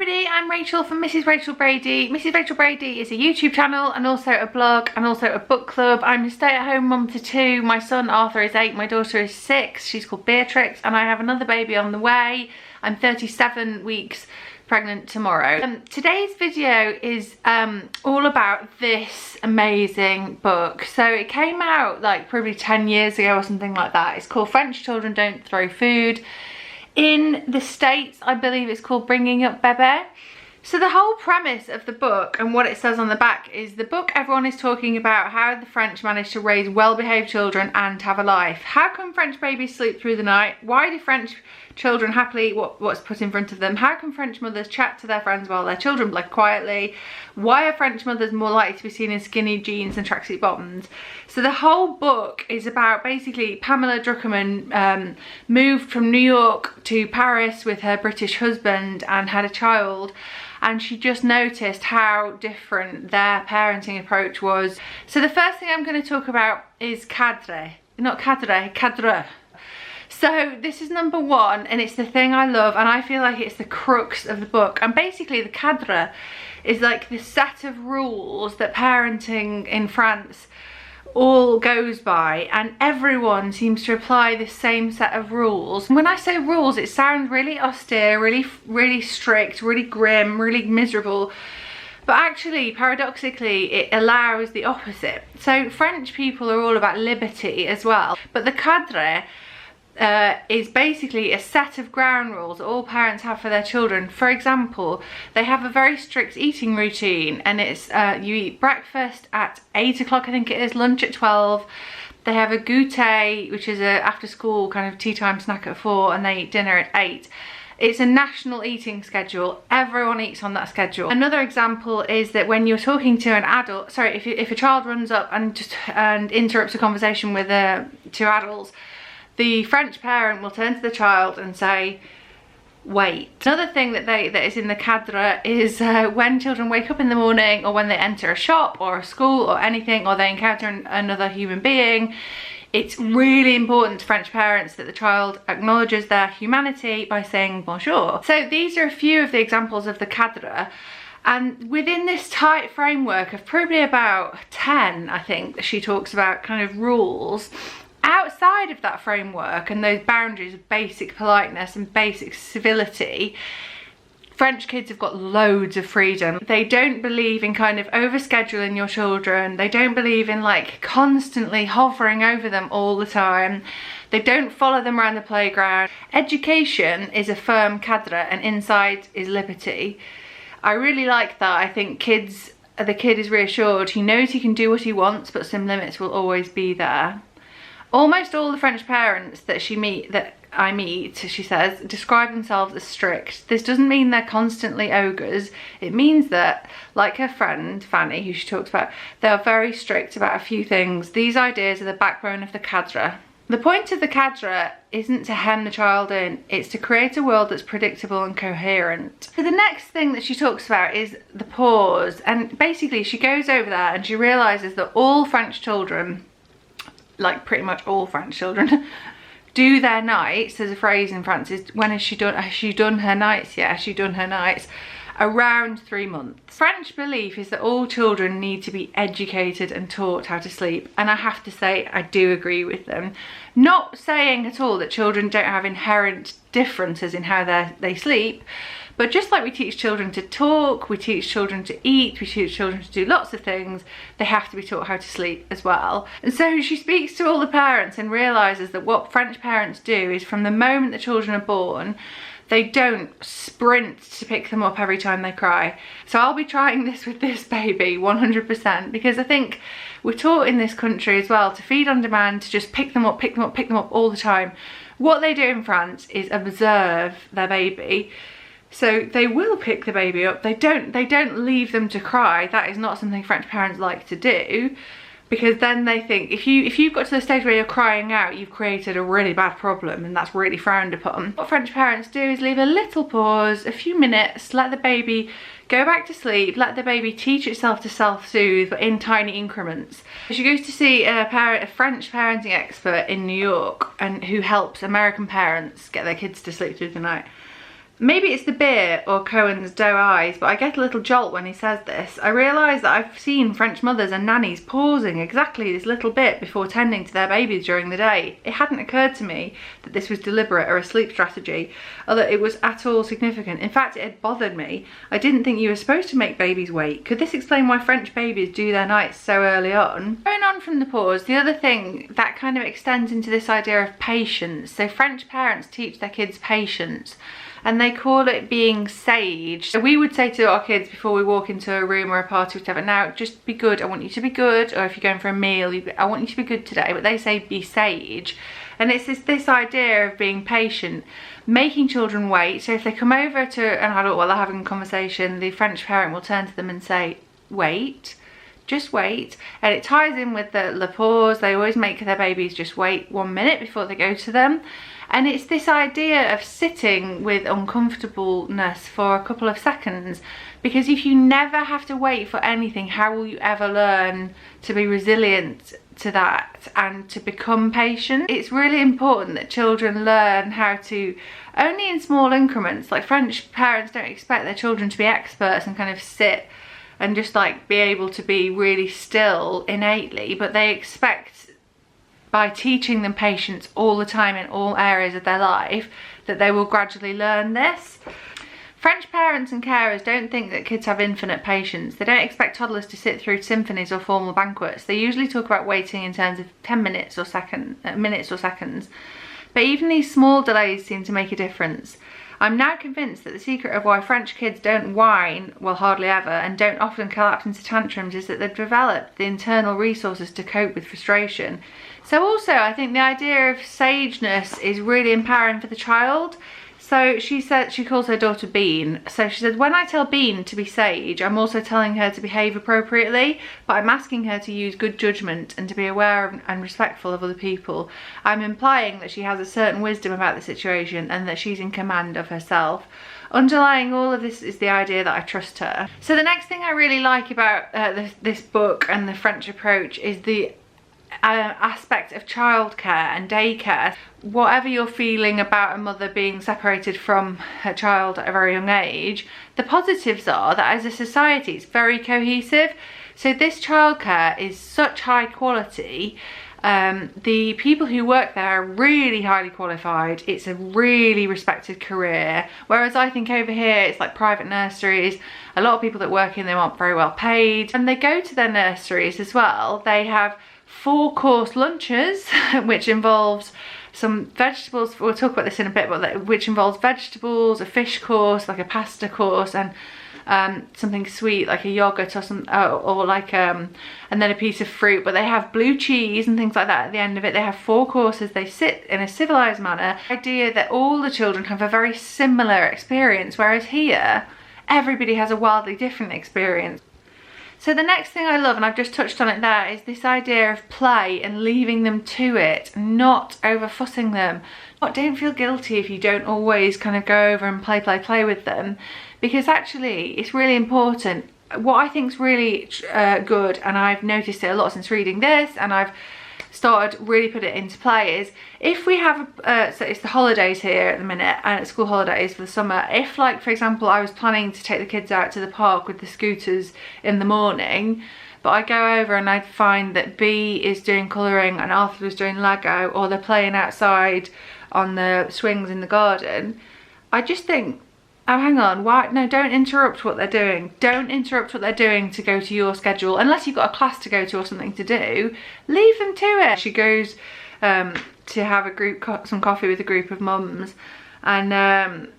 everybody, I'm Rachel from Mrs. Rachel Brady. Mrs. Rachel Brady is a YouTube channel and also a blog and also a book club. I'm a stay-at-home mum to two. My son Arthur is 8, my daughter is 6. She's called Beatrix and I have another baby on the way. I'm 37 weeks pregnant tomorrow. Today's video is all about this amazing book. So it came out like probably 10 years ago or something like that. It's called French Children Don't Throw Food. In the States, I believe it's called Bringing Up Bebe. So the whole premise of the book and what it says on the back is the book everyone is talking about how the French managed to raise well-behaved children and have a life. How can French babies sleep through the night? Why do French children happily eat what's put in front of them? How can French mothers chat to their friends while their children play quietly? Why are French mothers more likely to be seen in skinny jeans and tracksuit bottoms? So the whole book is about basically Pamela Druckerman moved from New York to Paris with her British husband and had a child. And she just noticed how different their parenting approach was. So the first thing I'm going to talk about is cadre. Not cadre, cadre. So this is number one and it's the thing I love and I feel like it's the crux of the book. And basically the cadre is like the set of rules that parenting in France all goes by, and everyone seems to apply the same set of rules. When I say rules, it sounds really austere, really strict, really grim, really miserable, but actually paradoxically it allows the opposite. So French people are all about liberty as well, but the cadre is basically a set of ground rules that all parents have for their children. For example, they have a very strict eating routine and it's you eat breakfast at 8 o'clock, I think it is, lunch at 12. They have a goûter, which is a after school kind of tea time snack at 4, and they eat dinner at 8. It's a national eating schedule. Everyone eats on that schedule. Another example is that when you're talking to an adult, sorry, if a child runs up and interrupts a conversation with two adults, the French parent will turn to the child and say, wait. Another thing that is in the cadre is when children wake up in the morning or when they enter a shop or a school or anything, or they encounter another human being, it's really important to French parents that the child acknowledges their humanity by saying bonjour. So these are a few of the examples of the cadre. And within this tight framework of probably about 10, I think, that she talks about kind of rules, outside of that framework and those boundaries of basic politeness and basic civility, French kids have got loads of freedom. They don't believe in kind of overscheduling your children. They don't believe in like constantly hovering over them all the time. They don't follow them around the playground. Education is a firm cadre and inside is liberty. I really like that. I think the kid is reassured. He knows he can do what he wants, but some limits will always be there. Almost all the French parents that I meet, she says, describe themselves as strict. This doesn't mean they're constantly ogres. It means that, like her friend Fanny, who she talks about, they are very strict about a few things. These ideas are the backbone of the cadre. The point of the cadre isn't to hem the child in, it's to create a world that's predictable and coherent. So the next thing that she talks about is the pause, and basically she goes over that and she realises that all French children, like pretty much all French children, do their nights. There's a phrase in France, is when has she done her nights? Yeah, has she done her nights? Around 3 months. French belief is that all children need to be educated and taught how to sleep, and I have to say I do agree with them. Not saying at all that children don't have inherent differences in how they sleep, but just like we teach children to talk, we teach children to eat, we teach children to do lots of things, they have to be taught how to sleep as well. And so she speaks to all the parents and realises that what French parents do is from the moment the children are born, they don't sprint to pick them up every time they cry. So I'll be trying this with this baby 100%, because I think we're taught in this country as well to feed on demand, to just pick them up all the time. What they do in France is observe their baby. So they will pick the baby up. They don't leave them to cry. That is not something French parents like to do, because then they think if you've got to the stage where you're crying out, you've created a really bad problem and that's really frowned upon. What French parents do is leave a little pause, a few minutes, let the baby go back to sleep, let the baby teach itself to self-soothe, but in tiny increments. She goes to see a French parenting expert in New York and who helps American parents get their kids to sleep through the night. Maybe it's the beer or Cohen's doe eyes, but I get a little jolt when he says this. I realise that I've seen French mothers and nannies pausing exactly this little bit before tending to their babies during the day. It hadn't occurred to me that this was deliberate or a sleep strategy, or that it was at all significant. In fact, it had bothered me. I didn't think you were supposed to make babies wait. Could this explain why French babies do their nights so early on? Going on from the pause, the other thing that kind of extends into this idea of patience. So French parents teach their kids patience, and they call it being sage. So we would say to our kids before we walk into a room or a party or whatever, now just be good, I want you to be good, or if you're going for a meal, I want you to be good today, but they say be sage. And it's this idea of being patient, making children wait. So if they come over to an adult while they're having a conversation, the French parent will turn to them and say, wait, just wait. And it ties in with the pause. They always make their babies just wait 1 minute before they go to them. And it's this idea of sitting with uncomfortableness for a couple of seconds, because if you never have to wait for anything, how will you ever learn to be resilient to that and to become patient? It's really important that children learn how to, only in small increments, like French parents don't expect their children to be experts and kind of sit and just like be able to be really still innately, but they expect, by teaching them patience all the time in all areas of their life, that they will gradually learn this. French parents and carers don't think that kids have infinite patience. They don't expect toddlers to sit through symphonies or formal banquets. They usually talk about waiting in terms of 10 minutes or seconds. But even these small delays seem to make a difference. I'm now convinced that the secret of why French kids don't whine, well, hardly ever, and don't often collapse into tantrums is that they've developed the internal resources to cope with frustration. So also, I think the idea of sageness is really empowering for the child. So she said, she calls her daughter Bean. So she said, when I tell Bean to be sage, I'm also telling her to behave appropriately, but I'm asking her to use good judgment and to be aware and respectful of other people. I'm implying that she has a certain wisdom about the situation and that she's in command of herself. Underlying all of this is the idea that I trust her. So the next thing I really like about this book and the French approach is the aspect of childcare and daycare. Whatever you're feeling about a mother being separated from her child at a very young age, the positives are that as a society it's very cohesive. So this childcare is such high quality. The people who work there are really highly qualified. It's a really respected career, whereas I think over here it's like private nurseries. A lot of people that work in them aren't very well paid, and they go to their nurseries as well. They have 4-course lunches, which involves some vegetables. We'll talk about this in a bit, but which involves vegetables, a fish course, like a pasta course, and something sweet like a yogurt or some, and then a piece of fruit. But they have blue cheese and things like that at the end of it. They have 4 courses. They sit in a civilized manner. The idea that all the children have a very similar experience, whereas here everybody has a wildly different experience. So the next thing I love, and I've just touched on it there, is this idea of play and leaving them to it, not over fussing them. Don't feel guilty if you don't always kind of go over and play with them, because actually it's really important. What I think is really good, and I've noticed it a lot since reading this, and I've started really put it into play, is if we have so it's the holidays here at the minute, and school holidays for the summer. If, like, for example, I was planning to take the kids out to the park with the scooters in the morning, but I go over and I'd find that B is doing colouring and Arthur was doing Lego, or they're playing outside on the swings in the garden, I just think, oh, hang on, why? No, don't interrupt what they're doing. Don't interrupt what they're doing to go to your schedule. Unless you've got a class to go to or something to do, leave them to it. She goes to have some coffee with a group of mums, and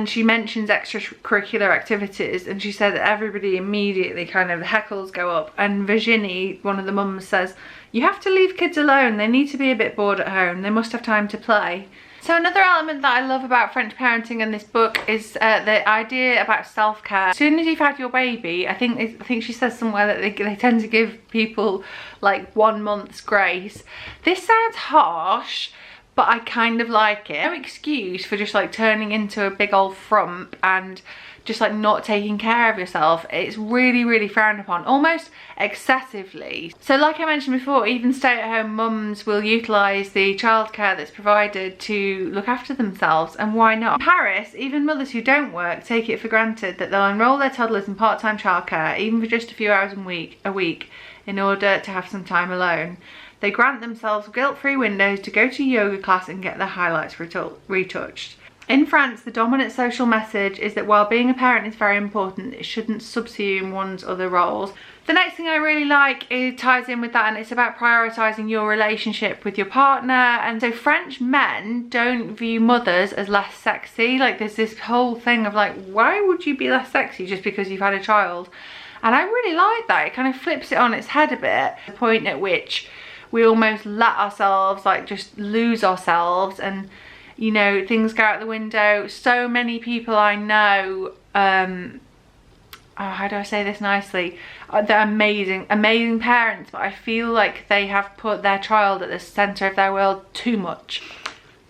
she mentions extracurricular activities, and she said that everybody immediately kind of, the heckles go up, and Virginie, one of the mums, says, you have to leave kids alone. They need to be a bit bored at home. They must have time to play. So another element that I love about French parenting in this book is the idea about self-care. As soon as you've had your baby, I think she says somewhere that they tend to give people like 1 month's grace. This sounds harsh, but I kind of like it. No excuse for just like turning into a big old frump and just like not taking care of yourself. It's really, really frowned upon, almost excessively. So like I mentioned before, even stay-at-home mums will utilise the childcare that's provided to look after themselves, and why not? In Paris, even mothers who don't work take it for granted that they'll enrol their toddlers in part-time childcare, even for just a few hours a week, in order to have some time alone. They grant themselves guilt-free windows to go to yoga class and get their highlights retouched. In France, the dominant social message is that while being a parent is very important, it shouldn't subsume one's other roles. The next thing I really like, it ties in with that, and it's about prioritising your relationship with your partner. And so French men don't view mothers as less sexy. Like there's this whole thing of like, why would you be less sexy just because you've had a child? And I really like that. It kind of flips it on its head a bit. The point at which we almost let ourselves like just lose ourselves, and you know, things go out the window. So many people I know, how do I say this nicely? They're amazing, amazing parents, but I feel like they have put their child at the centre of their world too much.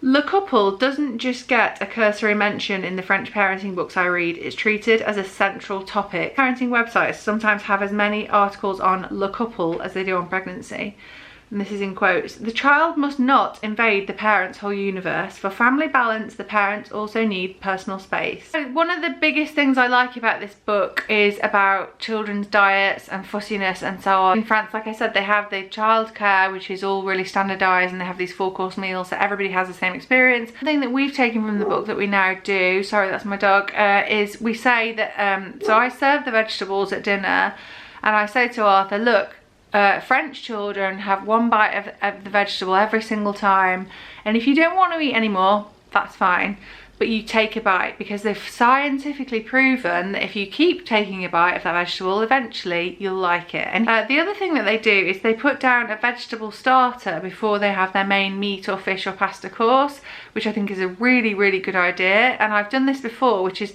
Le couple doesn't just get a cursory mention in the French parenting books I read, it's treated as a central topic. Parenting websites sometimes have as many articles on le couple as they do on pregnancy. And this is in quotes. The child must not invade the parent's whole universe. For family balance, the parents also need personal space. So one of the biggest things I like about this book is about children's diets and fussiness and so on. In France, like I said, they have the childcare, which is all really standardised, and they have these 4-course meals, so everybody has the same experience. The thing that we've taken from the book that we now do, sorry that's my dog, is we say that, so I serve the vegetables at dinner, and I say to Arthur, look, French children have one bite of the vegetable every single time, and if you don't want to eat anymore, that's fine, but you take a bite, because they've scientifically proven that if you keep taking a bite of that vegetable, eventually you'll like it. And the other thing that they do is they put down a vegetable starter before they have their main meat or fish or pasta course, which I think is a really, really good idea. And I've done this before, which is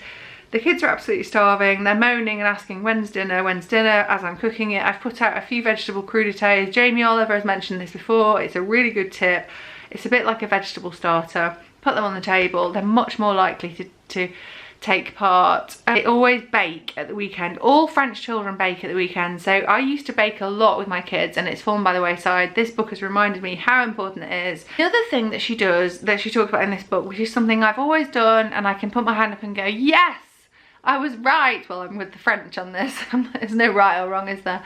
the kids are absolutely starving, they're moaning and asking when's dinner, as I'm cooking it. I've put out a few vegetable crudités. Jamie Oliver has mentioned this before, it's a really good tip. It's a bit like a vegetable starter. Put them on the table, they're much more likely to take part. They always bake at the weekend. All French children bake at the weekend, so I used to bake a lot with my kids and it's fallen by the wayside. This book has reminded me how important it is. The other thing that she does, that she talks about in this book, which is something I've always done and I can put my hand up and go, yes! I was right. Well, I'm with the French on this. There's no right or wrong, is there?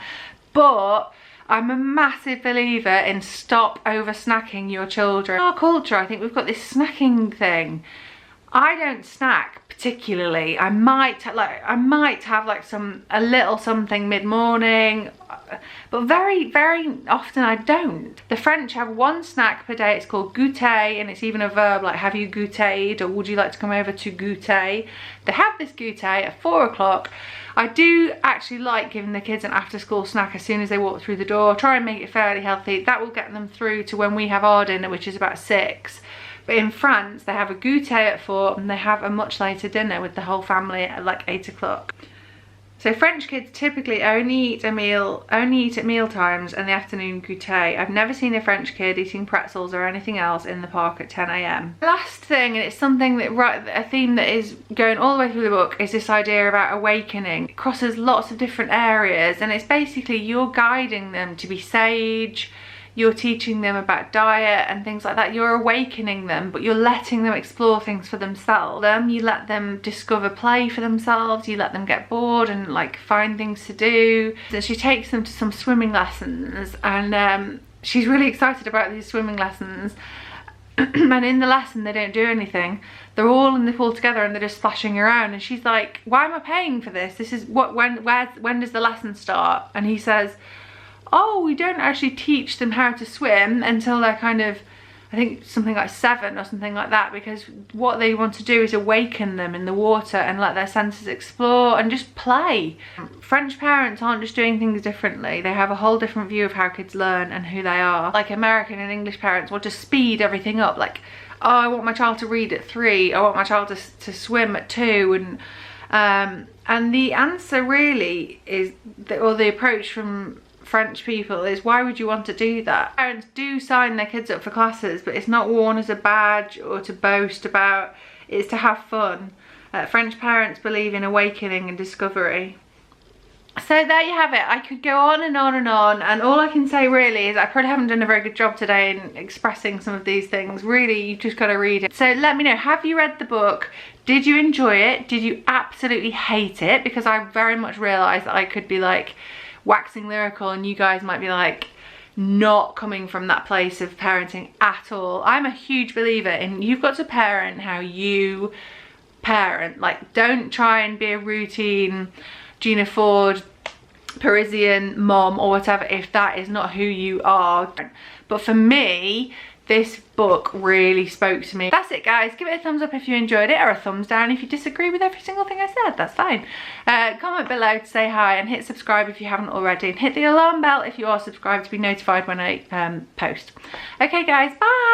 But I'm a massive believer in stop over snacking your children. In our culture, I think we've got this snacking thing. I don't snack particularly. I might have like a little something mid-morning, but very, very often I don't. The French have one snack per day. It's called goûter, and it's even a verb, like have you goûted, or would you like to come over to goûter? They have this goûter at 4 o'clock. I do actually like giving the kids an after-school snack as soon as they walk through the door. Try and make it fairly healthy. That will get them through to when we have our dinner, which is about 6. But in France, they have a goûter at 4 and they have a much later dinner with the whole family at like 8 o'clock. So French kids typically only eat at meal times and the afternoon goûter. I've never seen a French kid eating pretzels or anything else in the park at 10 AM. Last thing, and it's something that, a theme that is going all the way through the book, is this idea about awakening. It crosses lots of different areas, and it's basically you're guiding them to be sage, you're teaching them about diet and things like that. You're awakening them, but you're letting them explore things for themselves. You let them discover play for themselves. You let them get bored and like find things to do. So she takes them to some swimming lessons, and she's really excited about these swimming lessons. And in the lesson, they don't do anything. They're all in the pool together and they're just splashing around. And she's like, "Why am I paying for this? This is what when does the lesson start?" And he says, "Oh, we don't actually teach them how to swim until they're kind of, I think something like 7 or something like that, because what they want to do is awaken them in the water and let their senses explore and just play." French parents aren't just doing things differently. They have a whole different view of how kids learn and who they are. Like American and English parents want to speed everything up. Like, oh, I want my child to read at 3. I want my child to swim at 2. And the answer really is, or the approach from French people is, why would you want to do that? Parents do sign their kids up for classes, but it's not worn as a badge or to boast about. It's to have fun. French parents believe in awakening and discovery. So there you have it. I could go on and on and on, and all I can say really is I probably haven't done a very good job today in expressing some of these things. Really, you just got to read it. So let me know, have you read the book? Did you enjoy it? Did you absolutely hate it? Because I very much realised that I could be like waxing lyrical and you guys might be like not coming from that place of parenting at all. I'm a huge believer in you've got to parent how you parent. Like, don't try and be a routine Gina Ford Parisian mom or whatever if that is not who you are. But for me, this book really spoke to me. That's it, guys. Give it a thumbs up if you enjoyed it, or a thumbs down if you disagree with every single thing I said. That's fine. Comment below to say hi, and hit subscribe if you haven't already, and hit the alarm bell if you are subscribed to be notified when I post. Okay guys, bye.